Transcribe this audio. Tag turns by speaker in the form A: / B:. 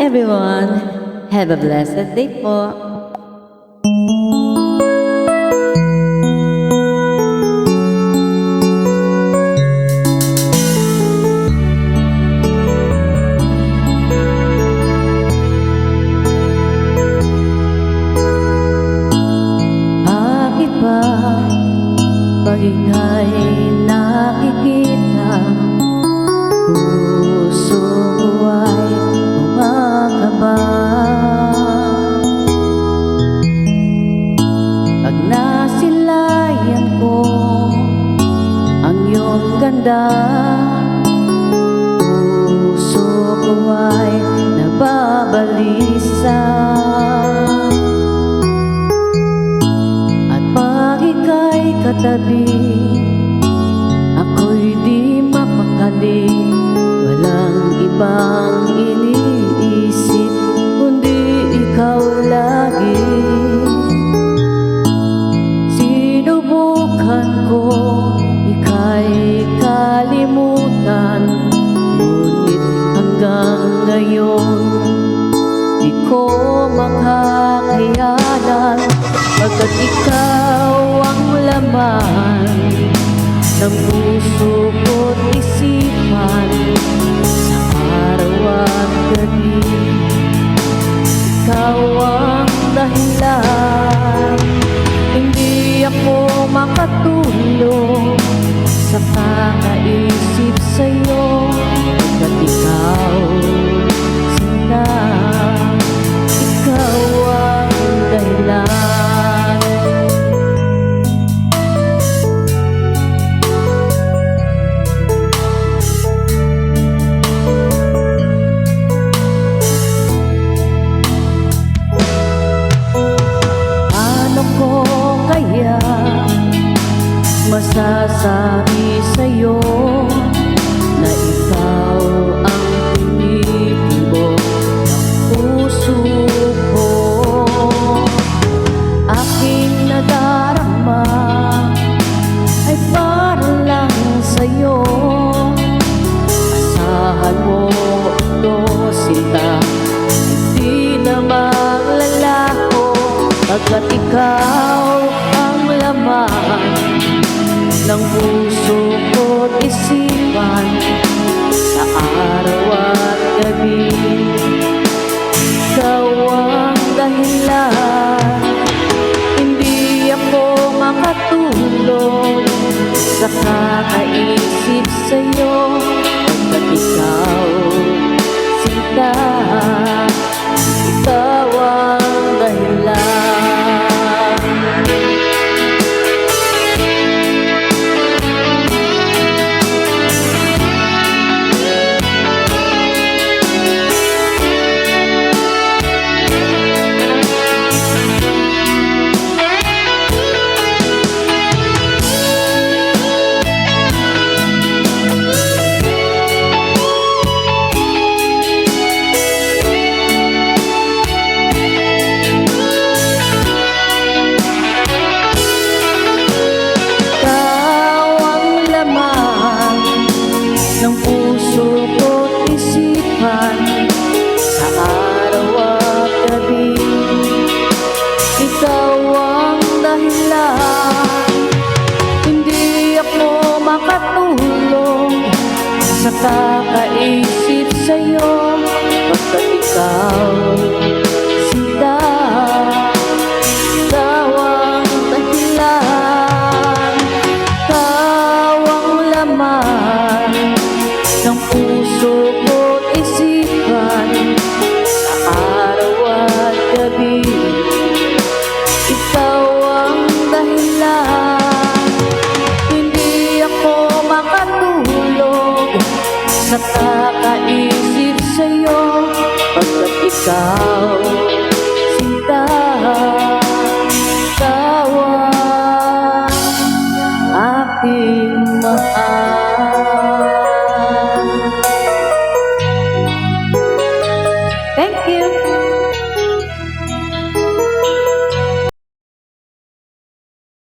A: everyone. Have a blessed day po.
B: Bakit ba pag ika'y nakikita, puso ko ay kumakaba? Pag nasilayan ko ang iyong ganda, puso ko ay nababalisa. At pag ika'y katabi, ako'y di mapakali. Walang ibang iniisip kundi ikaw lagi. Sinubukan ko ika'y kalimutan, ngunit hanggang ngayon di ko makakayanan. Pagkat ikaw ang laman ng puso ko't isipan, sa araw at gabi ikaw ang dahilan. Hindi ako makatulog sa kakaisip sa'yo, pagkat ikaw sila, ikaw ang dahilan. Masasabi sa'yo na ikaw ang tumitibok ng puso ko. Aking nadarama ay para lang sa'yo. Asahan mo ito, sinta, hindi na maglalako, pagkat ikaw ang laman ng puso ko't isipan, sa araw at gabi ikaw ang dahilan. Hindi ako makatulog sa kakaisip sa'yo, pagkat ikaw sinta, ikaw ang dahilan. Ng puso ko't isipan, sa araw at gabi ikaw ang dahilan. Hindi ako makatulog sa kakaisip sa'yo, pagkat ikaw sinta, ikaw ang dahilan. Ikaw ang laman ng puso ko't isipan, sa araw at gabi ikaw ang dahilan. Hindi ako makatulog sa kakaisip sa'yo, pagkat ikaw